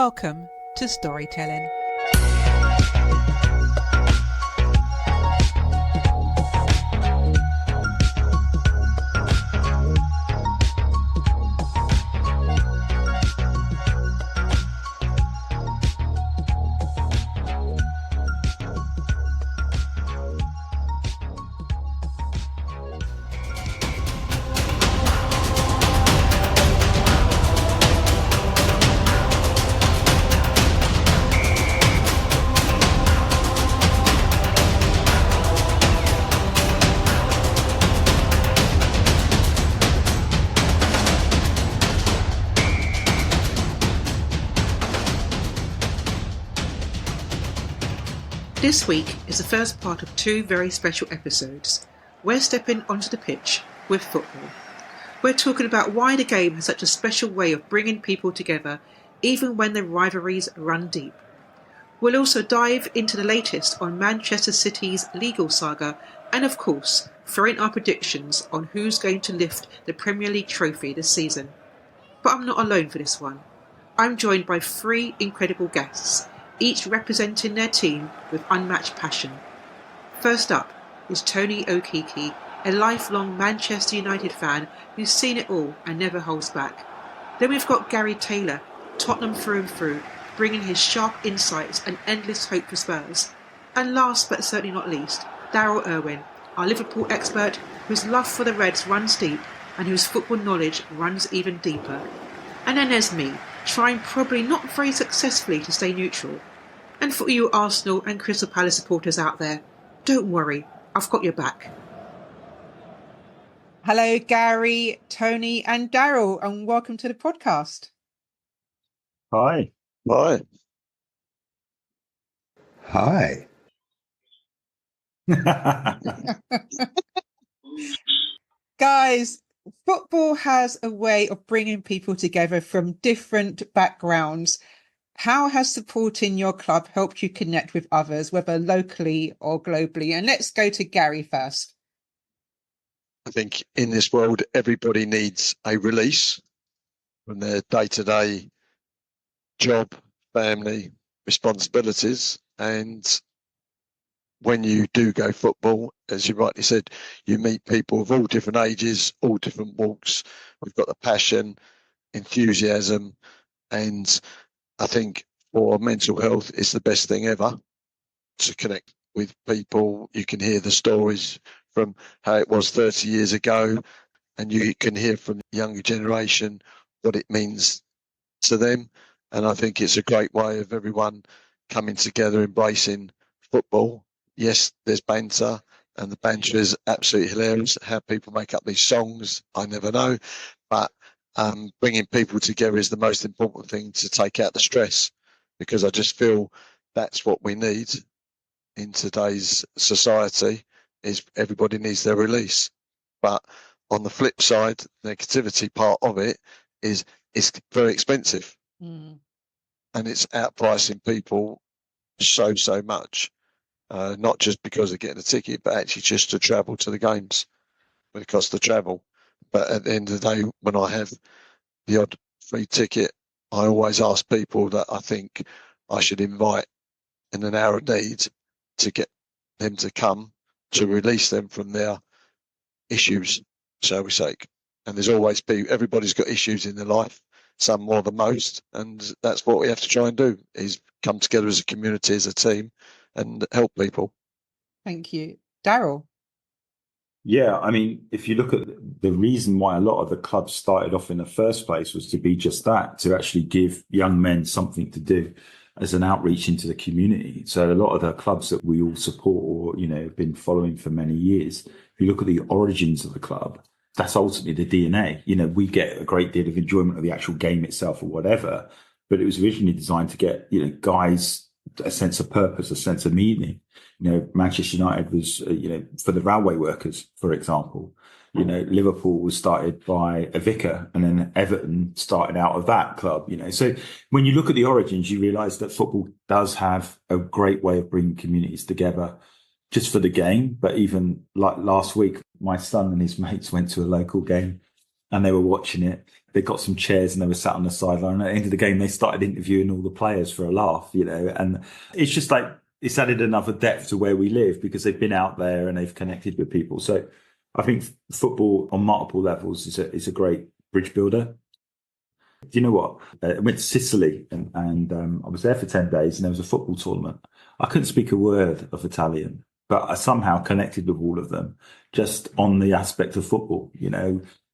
Welcome to Storytelling. This week is the first part of two very special episodes. We're stepping onto the pitch with football. We're talking about why the game has such a special way of bringing people together, even when the rivalries run deep. We'll also dive into the latest on Manchester City's legal saga and, of course, throw in our predictions on who's going to lift the Premier League trophy this season. But I'm not alone for this one. I'm joined by three incredible guests, each representing their team with unmatched passion. First up is Tony Okeke, a lifelong Manchester United fan who's seen it all and never holds back. Then we've got Gary Taylor, Tottenham through and through, bringing his sharp insights and endless hope for Spurs. And last but certainly not least, Darrell Irwin, our Liverpool expert whose love for the Reds runs deep and whose football knowledge runs even deeper. And then there's me, trying probably not very successfully to stay neutral. And for you Arsenal and Crystal Palace supporters out there, don't worry, I've got your back. Hello, Gary, Tony and Darrell, and welcome to the podcast. Hi. Hi. Hi. Guys, football has a way of bringing people together from different backgrounds. How has supporting your club helped you connect with others, whether locally or globally? And let's go to Gary first. I think in this world, everybody needs a release from their day-to-day job, family, responsibilities. And when you do go football, as you rightly said, you meet people of all different ages, all different walks. We've got the passion, enthusiasm, and I think for mental health, it's the best thing ever to connect with people. You can hear the stories from how it was 30 years ago, and you can hear from the younger generation what it means to them. And I think it's a great way of everyone coming together, embracing football. Yes, there's banter, and the banter is absolutely hilarious. How people make up these songs, I never know. But bringing people together is the most important thing to take out the stress, because I just feel that's what we need in today's society, is everybody needs their release. But on the flip side, the negativity part of it is it's very expensive. And it's outpricing people so much, not just because of getting a ticket, but actually just to travel to the games when it costs to travel. But at the end of the day, when I have the odd free ticket, I always ask people that I think I should invite in an hour of need to get them to come, to release them from their issues, shall we say. And there's always people, everybody's got issues in their life, some more than most. And that's what we have to try and do, is come together as a community, as a team, and help people. Thank you. Darrell? Yeah, I mean, if you look at the reason why a lot of the clubs started off in the first place was to be just that, to actually give young men something to do as an outreach into the community. So a lot of the clubs that we all support or, have been following for many years, if you look at the origins of the club, that's ultimately the DNA. We get a great deal of enjoyment of the actual game itself or whatever, but it was originally designed to get, guys a sense of purpose, a sense of meaning. Manchester United was, for the railway workers, for example. Liverpool was started by a vicar, and then Everton started out of that club. So when you look at the origins, you realise that football does have a great way of bringing communities together, just for the game. But even like last week, my son and his mates went to a local game, and they were watching it, they got some chairs and they were sat on the sideline. And at the end of the game, they started interviewing all the players for a laugh, and it's just like, it's added another depth to where we live because they've been out there and they've connected with people. So I think football on multiple levels is a great bridge builder. Do you know what? I went to Sicily and I was there for 10 days and there was a football tournament. I couldn't speak a word of Italian, but I somehow connected with all of them just on the aspect of football,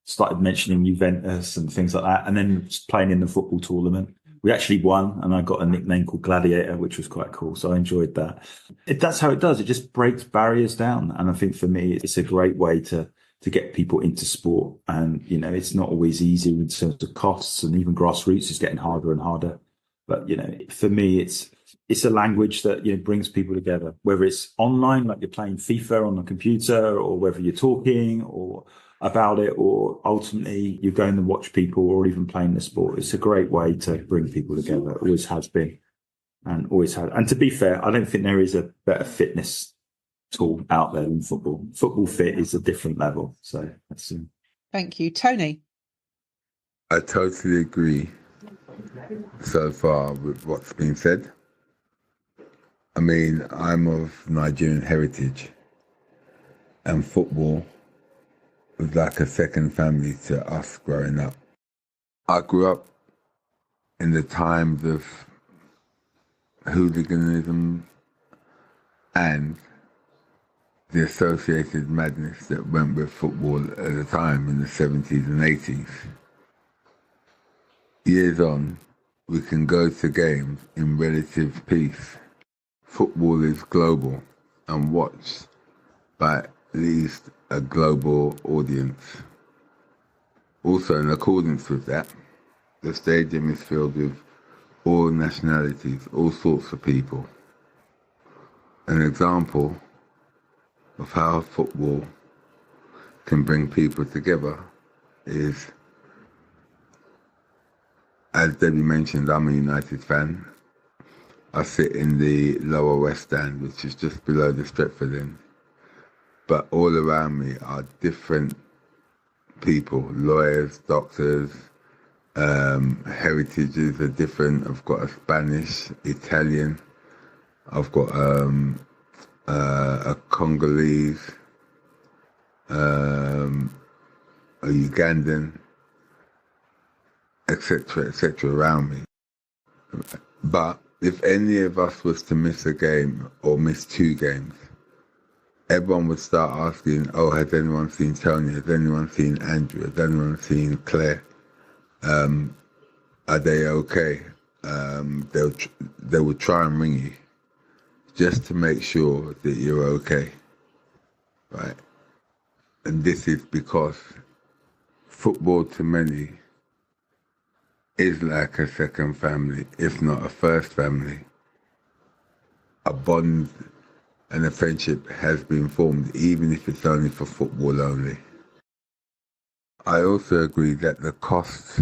started mentioning Juventus and things like that. And then playing in the football tournament. We actually won and I got a nickname called Gladiator, which was quite cool. So I enjoyed that. That's how it does. It just breaks barriers down. And I think for me, it's a great way to get people into sport. And, it's not always easy in terms of costs, and even grassroots is getting harder and harder. But, for me, it's a language that, brings people together, whether it's online, like you're playing FIFA on the computer, or whether you're talking or about it, or ultimately you're going to watch people or even playing the sport. It's a great way to bring people together. It always has been and always has. And to be fair, I don't think there is a better fitness tool out there than football. Football fit is a different level. So that's Thank you. Tony? I totally agree so far with what's been said. I mean, I'm of Nigerian heritage, and football was like a second family to us growing up. I grew up in the times of hooliganism and the associated madness that went with football at the time in the 70s and 80s. Years on, we can go to games in relative peace. Football is global and watched by at least a global audience. Also, in accordance with that, the stadium is filled with all nationalities, all sorts of people. An example of how football can bring people together is, as Debbie mentioned, I'm a United fan. I sit in the lower west stand, which is just below the Stretford end. But all around me are different people, lawyers, doctors, heritages are different. I've got a Spanish, Italian, I've got a Congolese, a Ugandan, etc. around me. But if any of us was to miss a game or miss two games, everyone would start asking, oh, has anyone seen Tony? Has anyone seen Andrew? Has anyone seen Claire? Are they okay? They would try and ring you just to make sure that you're okay, right? And this is because football to many is like a second family, if not a first family. A bond and a friendship has been formed, even if it's only for football only. I also agree that the costs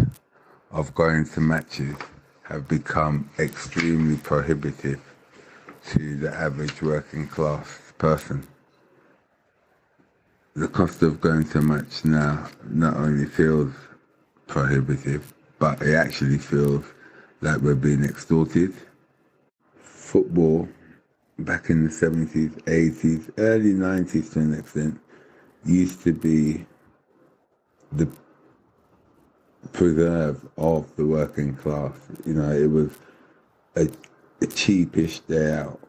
of going to matches have become extremely prohibitive to the average working class person. The cost of going to a match now not only feels prohibitive, but it actually feels like we're being extorted. Football back in the 70s, 80s, early 90s to an extent, used to be the preserve of the working class. It was a cheapish day out.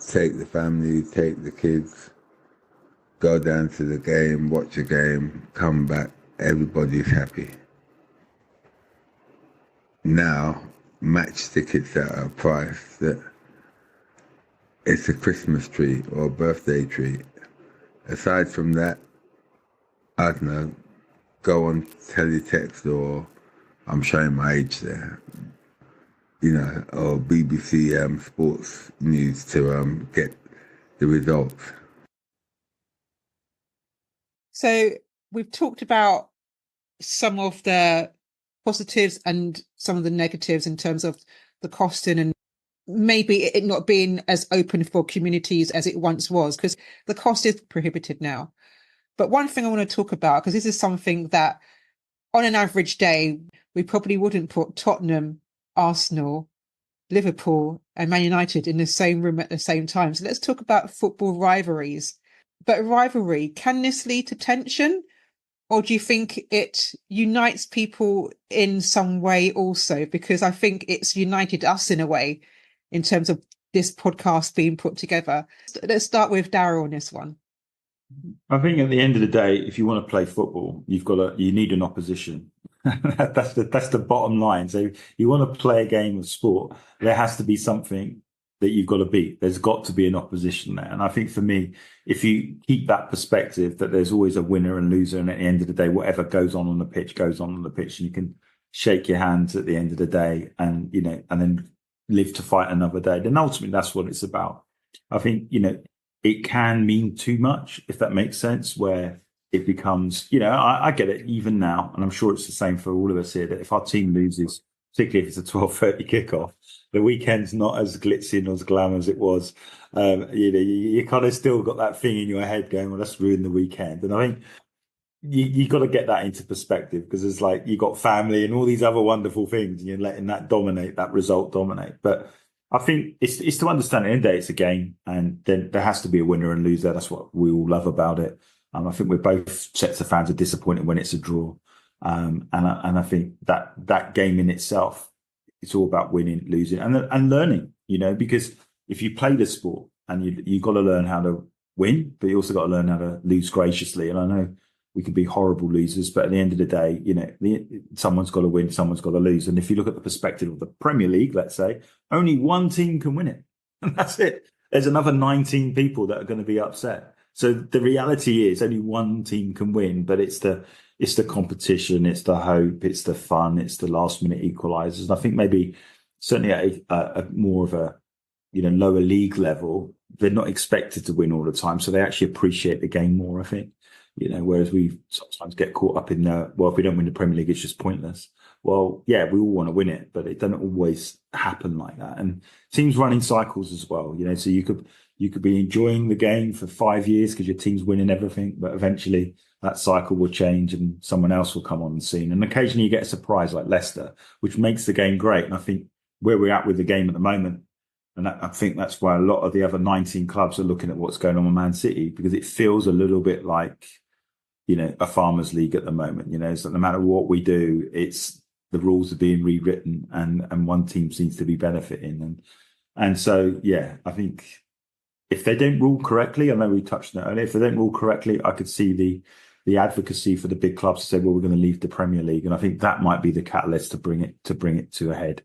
Take the family, take the kids, go down to the game, watch a game, come back, everybody's happy. Now, match tickets are at a price that it's a Christmas tree or a birthday treat. Aside from that, I don't know, go on teletext, or I'm showing my age there, or BBC Sports News to get the results. So we've talked about some of the positives and some of the negatives in terms of the costing and maybe it not being as open for communities as it once was, because the cost is prohibited now. But one thing I want to talk about, because this is something that on an average day, we probably wouldn't put Tottenham, Arsenal, Liverpool and Man United in the same room at the same time. So let's talk about football rivalries. But rivalry, can this lead to tension? Or do you think it unites people in some way also? Because I think it's united us in a way in terms of this podcast being put together. Let's start with Darrell on this one. I think at the end of the day, if you want to play football, you need an opposition. That's the bottom line. So you want to play a game of sport, there has to be something that you've got to beat. There's got to be an opposition there. And I think for me, if you keep that perspective that there's always a winner and loser, and at the end of the day, whatever goes on the pitch goes on the pitch, and you can shake your hands at the end of the day, and and then live to fight another day. Then ultimately, that's what it's about. I think it can mean too much, if that makes sense, where it becomes, I get it even now, and I'm sure it's the same for all of us here, that if our team loses, particularly if it's a 12:30 kickoff, the weekend's not as glitzy and as glam as it was. You kind of still got that thing in your head going, well, let's ruin the weekend. And I think you got to get that into perspective, because it's like you got family and all these other wonderful things, and you're letting that result dominate. But I think it's to understand at the end of the day, it's a game, and then there has to be a winner and loser. That's what we all love about it. I think we're both sets of fans are disappointed when it's a draw. And I think that game in itself, it's all about winning, losing, and learning, because if you play the sport, and you've got to learn how to win, but you also got to learn how to lose graciously. And I know we can be horrible losers, but at the end of the day, someone's got to win, someone's got to lose. And if you look at the perspective of the Premier League, let's say, only one team can win it. And that's it. There's another 19 people that are going to be upset. So the reality is only one team can win, but it's the competition, it's the hope, it's the fun, it's the last minute equalizers. And I think maybe certainly at a more of a lower league level, they're not expected to win all the time, so they actually appreciate the game more, I think. Whereas we sometimes get caught up in if we don't win the Premier League, it's just pointless. Well, yeah, we all want to win it, but it doesn't always happen like that. And teams run in cycles as well. So you could be enjoying the game for 5 years because your team's winning everything, but eventually that cycle will change and someone else will come on the scene. And occasionally you get a surprise like Leicester, which makes the game great. And I think where we're at with the game at the moment, and I think that's why a lot of the other 19 clubs are looking at what's going on with Man City, because it feels a little bit like, a farmers league at the moment. So no matter what we do, it's the rules are being rewritten, and one team seems to be benefiting. And so, yeah, I think if they don't rule correctly, I know we touched on it earlier, if they don't rule correctly, I could see the advocacy for the big clubs to say, well, we're going to leave the Premier League. And I think that might be the catalyst to bring it to a head.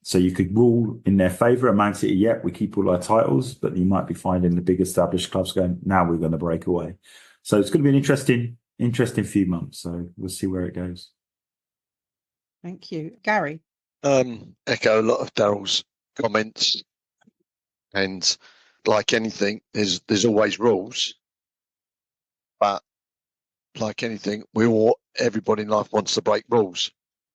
So you could rule in their favour. At Man City, yeah, we keep all our titles, but you might be finding the big established clubs going, now we're going to break away. So it's going to be an interesting few months. So we'll see where it goes. Thank you. Gary? Echo a lot of Darrell's comments. And like anything, there's always rules. But like anything, everybody in life wants to break rules,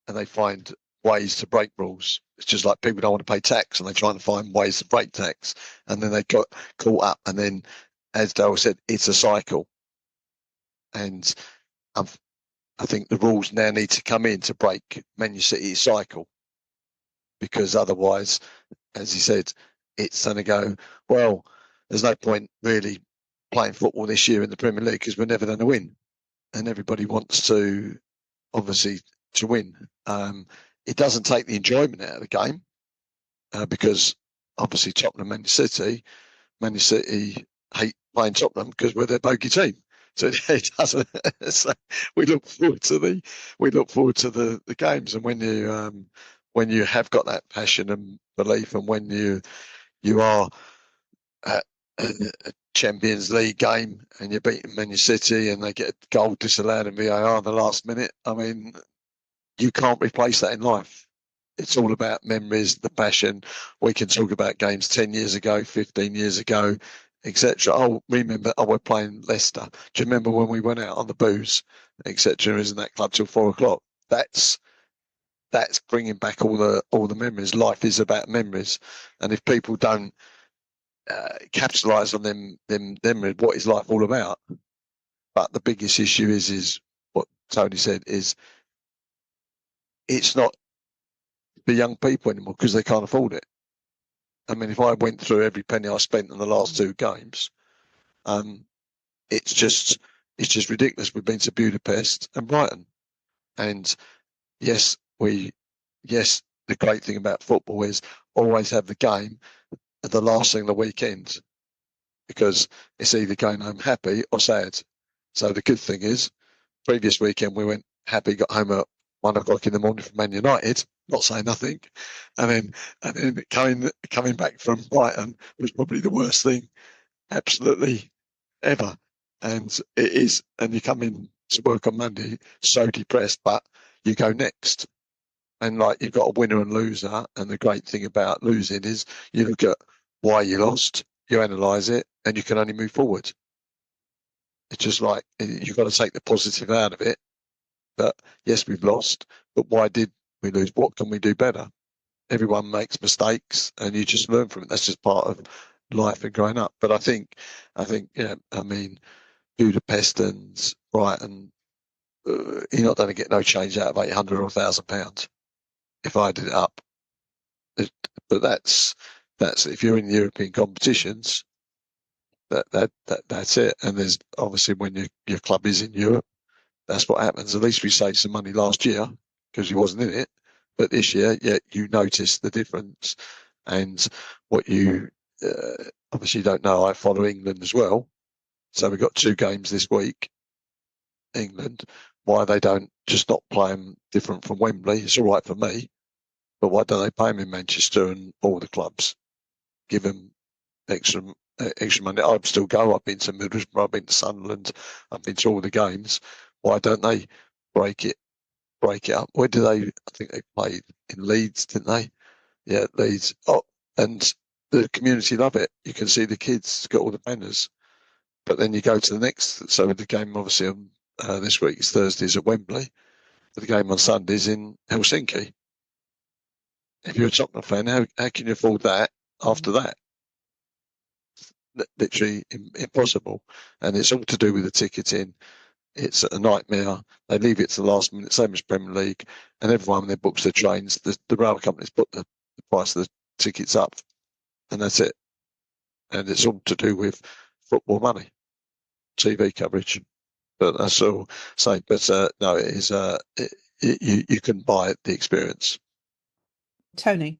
and they find ways to break rules. It's just like people don't want to pay tax, and they're trying to find ways to break tax, and then they got caught up. And then, as Darrell said, it's a cycle. And I think the rules now need to come in to break Man City's cycle, because otherwise, as he said, it's going to go, well, there's no point really playing football this year in the Premier League because we're never going to win. And everybody wants to, obviously, to win. It doesn't take the enjoyment out of the game, because obviously Tottenham, Man City hate playing Tottenham because we're their bogey team. So it doesn't. So we look forward to the games, and when you have got that passion and belief, and when you are at a Champions League game and you're beating Man City and they get a goal disallowed in VAR in the last minute, I mean, you can't replace that in life. It's all about memories, the passion. We can talk about games 10 years ago, 15 years ago, etc. Oh, remember, we're playing Leicester. Do you remember when we went out on the booze, etc.? Isn't that club till 4 o'clock? That's bringing back all the memories. Life is about memories, and if people don't capitalise on them memories, what is life all about? But the biggest issue is what Tony said, is it's not for young people anymore because they can't afford it. I mean, if I went through every penny I spent in the last 2 games, it's just ridiculous. We've been to Budapest and Brighton, and yes, the great thing about football is always have the game at the last thing of the weekend, because it's either going home happy or sad. So the good thing is, previous weekend we went happy, got home at 1 o'clock in the morning from Man United, not saying nothing, and then coming back from Brighton was probably the worst thing, absolutely ever. And it is, and you come in to work on Monday so depressed, but you go next. And like, you've got a winner and loser. And the great thing about losing is you look at why you lost, you analyse it, and you can only move forward. It's just like, you've got to take the positive out of it. But yes, we've lost, but why did we lose? What can we do better? Everyone makes mistakes, and you just learn from it. That's just part of life and growing up. But I think, yeah, I mean, Budapest and Brighton, you're not going to get no change out of £800 or £1,000 if I did it up. But that's if you're in European competitions, that's it. And there's obviously, when your club is in Europe, that's what happens. At least we saved some money last year because you wasn't in it. But this year, yeah, you notice the difference. And what you obviously don't know, I follow England as well. So we've got 2 games this week, England. Why they don't just not play them different from Wembley? It's all right for me. But why don't they play them in Manchester and all the clubs? Give them extra money. I'd still go. I've been to Middlesbrough, I've been to Sunderland, I've been to all the games. Why don't they break it up? Where do they? I think they played in Leeds, didn't they? Yeah, Leeds. Oh, and the community love it. You can see the kids got all the banners. But then you go to the next. So the game, obviously, on this week is Thursdays at Wembley. But the game on Sundays in Helsinki. If you're a Tottenham fan, how can you afford that after that? Literally impossible. And it's all to do with the ticketing. It's a nightmare. They leave it to the last minute, same as Premier League, and everyone, when they books their trains, the rail companies put the price of the tickets up, and that's it. And it's all to do with football money, TV coverage. But that's all saying. But no, it is. You can buy the experience. Tony.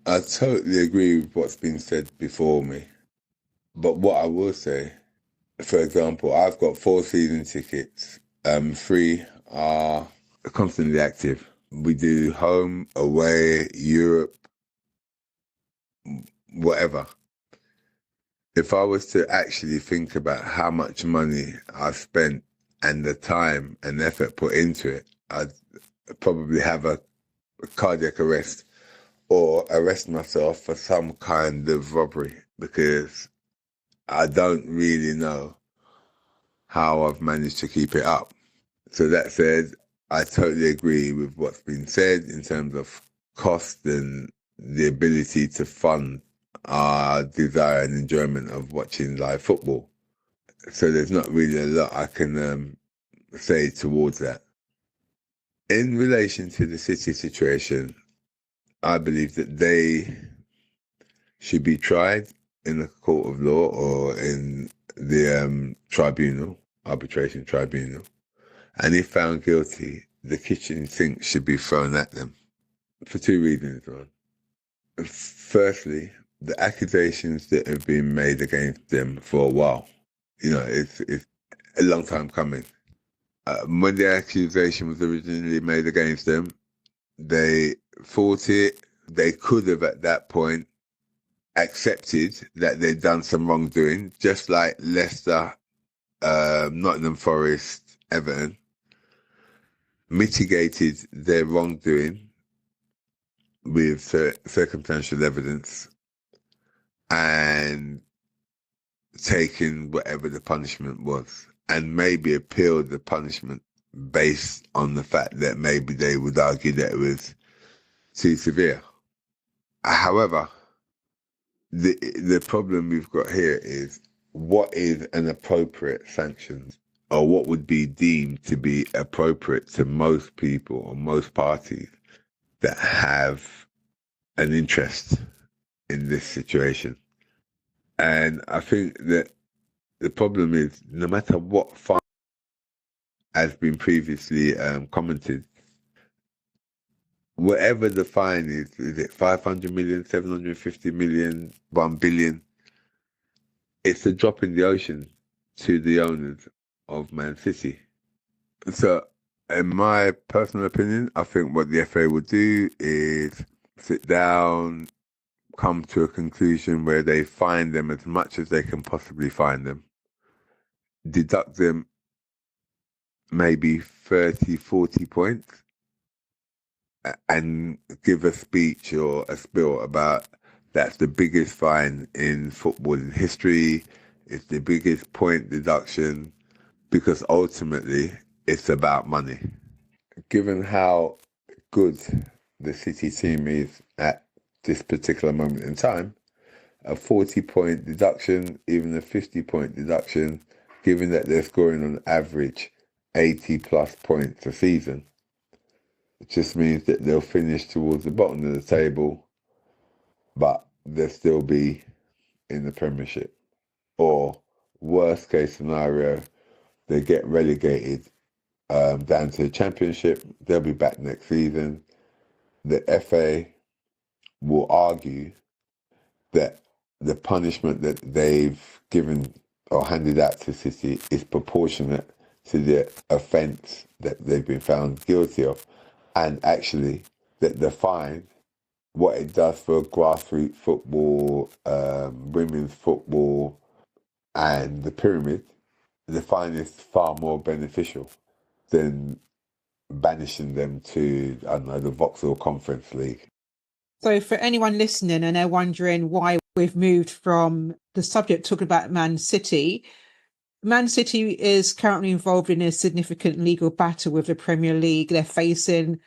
I totally agree with what's been said before me. But what I will say, for example, I've got 4 season tickets. 3 are constantly active. We do home, away, Europe, whatever. If I was to actually think about how much money I've spent and the time and effort put into it, I'd probably have a cardiac arrest or arrest myself for some kind of robbery, because I don't really know how I've managed to keep it up. So that said, I totally agree with what's been said in terms of cost and the ability to fund our desire and enjoyment of watching live football. So there's not really a lot I can say towards that. In relation to the City situation, I believe that they should be tried in a court of law or in the arbitration tribunal. And if found guilty, the kitchen sink should be thrown at them for 2 reasons, Ron. Firstly, the accusations that have been made against them for a while, it's a long time coming. When the accusation was originally made against them, they fought it. They could have at that point accepted that they'd done some wrongdoing, just like Leicester, Nottingham Forest, Everton, mitigated their wrongdoing with circumstantial evidence and taken whatever the punishment was, and maybe appealed the punishment based on the fact that maybe they would argue that it was too severe. However, the problem we've got here is, what is an appropriate sanction or what would be deemed to be appropriate to most people or most parties that have an interest in this situation. And I think that the problem is, no matter what fine has been previously commented, whatever the fine is it 500 million, 750 million, 1 billion? It's a drop in the ocean to the owners of Man City. So, in my personal opinion, I think what the FA would do is sit down, come to a conclusion where they fine them as much as they can possibly fine them, deduct them maybe 30, 40 points, and give a speech or a spiel about that's the biggest fine in footballing history, it's the biggest point deduction, because ultimately it's about money. Given how good the City team is at this particular moment in time, a 40-point deduction, even a 50-point deduction, given that they're scoring on average 80 plus points a season, it just means that they'll finish towards the bottom of the table, but they'll still be in the Premiership. Or worst case scenario, they get relegated down to the Championship. They'll be back next season. The FA will argue that the punishment that they've given or handed out to City is proportionate to the offence that they've been found guilty of, and actually that the fine, what it does for grassroots football, women's football, and the pyramid, the fine is far more beneficial than banishing them to, I don't know, the Vauxhall Conference League. So for anyone listening and they're wondering why we've moved from the subject talking about Man City is currently involved in a significant legal battle with the Premier League. They're facing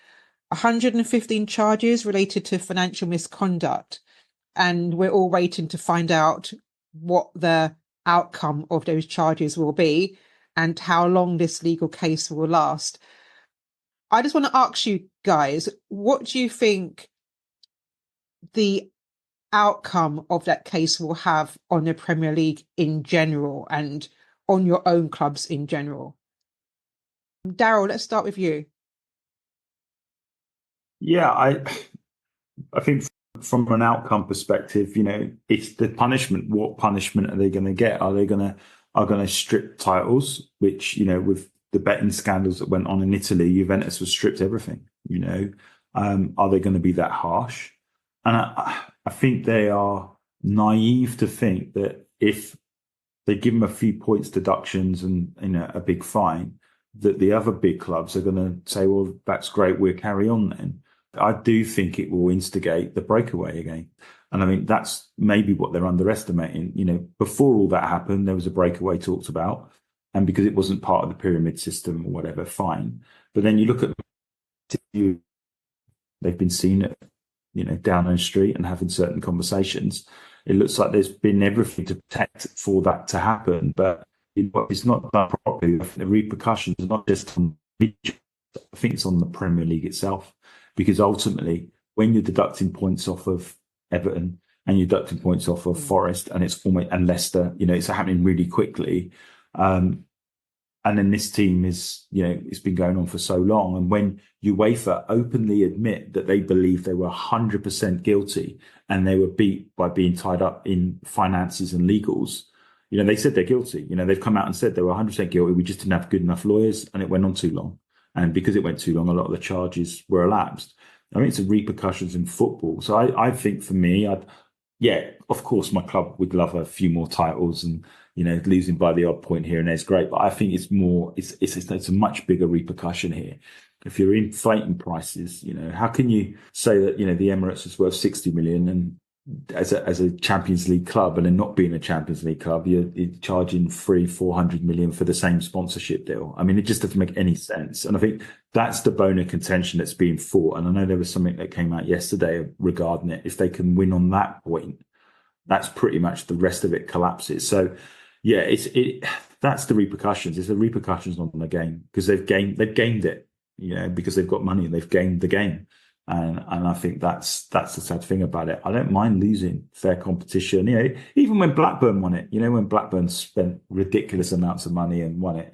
115 charges related to financial misconduct, and we're all waiting to find out what the outcome of those charges will be and how long this legal case will last. I just want to ask you guys, what do you think the outcome of that case will have on the Premier League in general and on your own clubs in general? Darrell, let's start with you. Yeah, I think from an outcome perspective, it's the punishment. What punishment are they going to get? Are they going to strip titles? Which with the betting scandals that went on in Italy, Juventus was stripped everything. Are they going to be that harsh? And I think they are naive to think that if they give them a few points deductions and a big fine, that the other big clubs are going to say, well, that's great, we'll carry on then. I do think it will instigate the breakaway again. And I think that's maybe what they're underestimating. Before all that happened, there was a breakaway talked about. And because it wasn't part of the pyramid system or whatever, fine. But then you look at they've been seen at, down on the street and having certain conversations. It looks like there's been everything to protect for that to happen. But it's not done properly. The repercussions are not just on I think it's on the Premier League itself. Because ultimately, when you're deducting points off of Everton and you're deducting points off of Forest and and Leicester, it's happening really quickly. And then this team is, it's been going on for so long. And when UEFA openly admit that they believe they were 100% guilty and they were beat by being tied up in finances and legals, they said they're guilty. They've come out and said they were 100% guilty. We just didn't have good enough lawyers and it went on too long. And because it went too long, a lot of the charges were elapsed. I mean, it's the repercussions in football. So I think for me, of course, my club would love a few more titles and, losing by the odd point here and there is great. But I think it's more, it's a much bigger repercussion here. If you're inflating prices, how can you say that, the Emirates is worth 60 million and as a Champions League club and then not being a Champions League club, you're charging 400 million for the same sponsorship deal. I mean, it just doesn't make any sense. And I think that's the bone of contention that's being fought. And I know there was something that came out yesterday regarding it. If they can win on that point, that's pretty much the rest of it collapses. So yeah, that's the repercussions. It's the repercussions on the game because they've gamed it, because they've got money and they've gamed the game. And I think that's the sad thing about it. I don't mind losing fair competition. Even when Blackburn won it, when Blackburn spent ridiculous amounts of money and won it,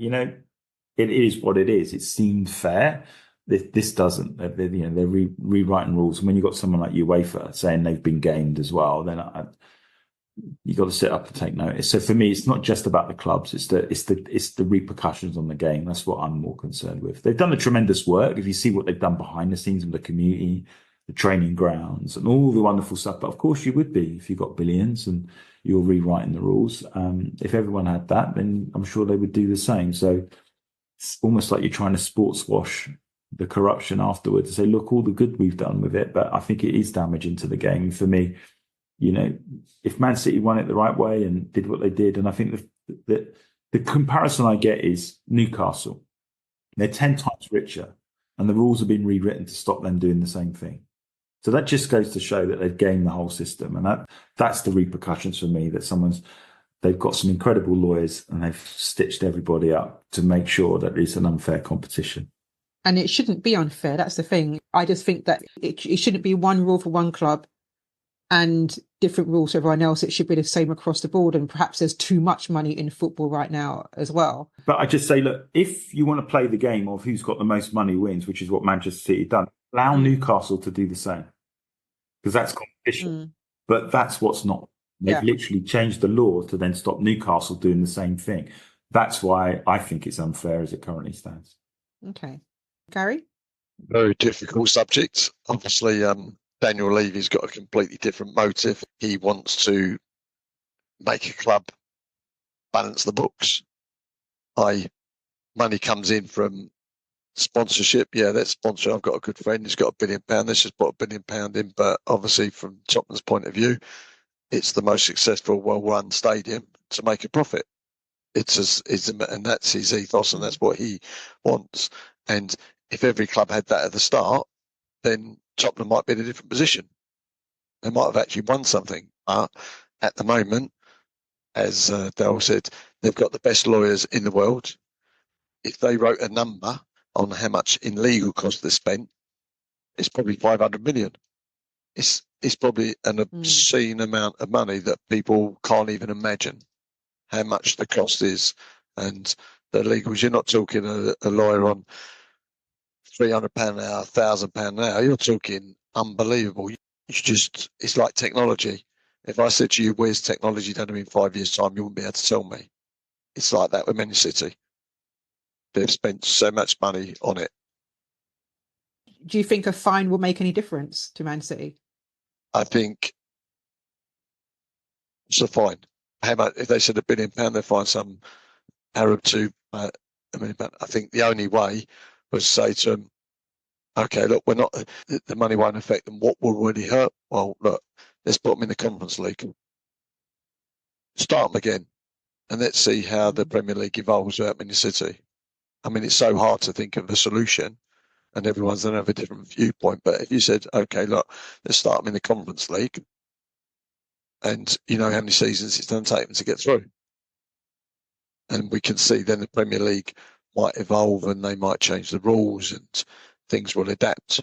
it is what it is. It seemed fair. This doesn't. They're rewriting rules. And when you've got someone like UEFA saying they've been gamed as well, then you got to sit up and take notice. So for me, it's not just about the clubs; it's the repercussions on the game. That's what I'm more concerned with. They've done a tremendous work. If you see what they've done behind the scenes with the community, the training grounds, and all the wonderful stuff. But of course, you would be if you got billions and you're rewriting the rules. If everyone had that, then I'm sure they would do the same. So it's almost like you're trying to sports wash the corruption afterwards to say, look, all the good we've done with it. But I think it is damaging to the game. For me, if Man City won it the right way and did what they did, and I think the comparison I get is Newcastle. They're 10 times richer, and the rules have been rewritten to stop them doing the same thing. So that just goes to show that they've gamed the whole system, and that's the repercussions for me. That they've got some incredible lawyers, and they've stitched everybody up to make sure that it's an unfair competition. And it shouldn't be unfair. That's the thing. I just think that it shouldn't be one rule for one club and different rules for everyone else. It should be the same across the board. And perhaps there's too much money in football right now as well. But I just say, look, if you want to play the game of who's got the most money wins, which is what Manchester City done, allow Newcastle to do the same. Because that's competition. But that's what's not. They've literally changed the law to then stop Newcastle doing the same thing. That's why I think it's unfair as it currently stands. Okay. Gary? Very difficult subject. Obviously, Daniel Levy's got a completely different motive. He wants to make a club balance the books. Money comes in from sponsorship. Yeah, that sponsor. I've got a good friend who's got £1 billion. Let's just put £1 billion in. But obviously, from Tottenham's point of view, it's the most successful, well-run stadium to make a profit. And that's his ethos, and that's what he wants. And if every club had that at the start, then Tottenham might be in a different position. They might have actually won something. But at the moment, as Darrell said, they've got the best lawyers in the world. If they wrote a number on how much in legal costs they spent, it's probably 500 million. It's probably an obscene amount of money that people can't even imagine how much the cost is. And the legals, you're not talking a lawyer on £300 an hour, £1,000 an hour. You're talking unbelievable. It's like technology. If I said to you, where's technology done in 5 years' time, you wouldn't be able to tell me. It's like that with Man City. They've spent so much money on it. Do you think a fine will make any difference to Man City? I think it's a fine. How much, if they said £1 billion, they find some Arab to £1 million. I think the only way was to say to them, okay, look, the money won't affect them. What will really hurt? Well, look, let's put them in the Conference League. Start them again. And let's see how the Premier League evolves without Man City. I mean, it's so hard to think of a solution, and everyone's going to have a different viewpoint. But if you said, okay, look, let's start them in the Conference League, and you know how many seasons it's going to take them to get through. And we can see then the Premier League might evolve and they might change the rules and things will adapt.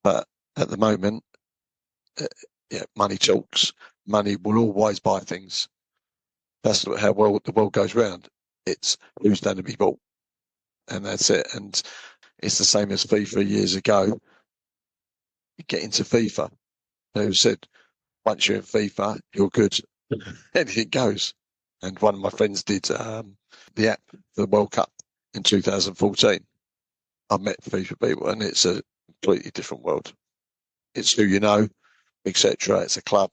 But at the moment, money talks. Money will always buy things. That's how the world goes round. It's who's going to be bought. And that's it. And it's the same as FIFA years ago. You get into FIFA. Who said, once you're in FIFA, you're good. Anything goes. And one of my friends did the app for the World Cup in 2014. I met FIFA people, and it's a completely different world. It's who you know, etc. It's a club,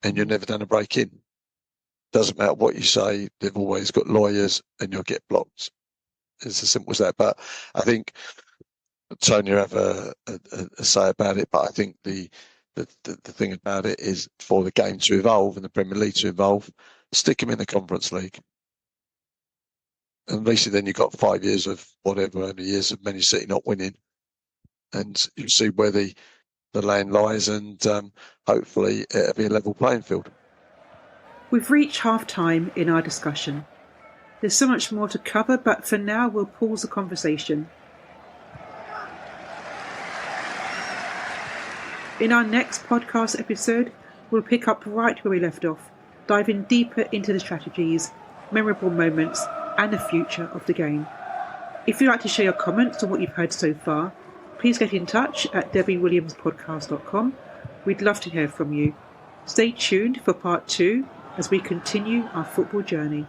and you're never done a break in. Doesn't matter what you say, they've always got lawyers, and you'll get blocked. It's as simple as that. But I think Tony have a say about it. But I think the thing about it is for the game to evolve and the Premier League to evolve, stick them in the Conference League. And at least then you've got 5 years of whatever, only years of Man City not winning. And you see where the land lies, and hopefully it'll be a level playing field. We've reached half time in our discussion. There's so much more to cover, but for now we'll pause the conversation. In our next podcast episode, we'll pick up right where we left off, diving deeper into the strategies, memorable moments, and the future of the game. If you'd like to share your comments on what you've heard so far, please get in touch at debbiewilliamspodcast.com. We'd love to hear from you. Stay tuned for part 2 as we continue our football journey.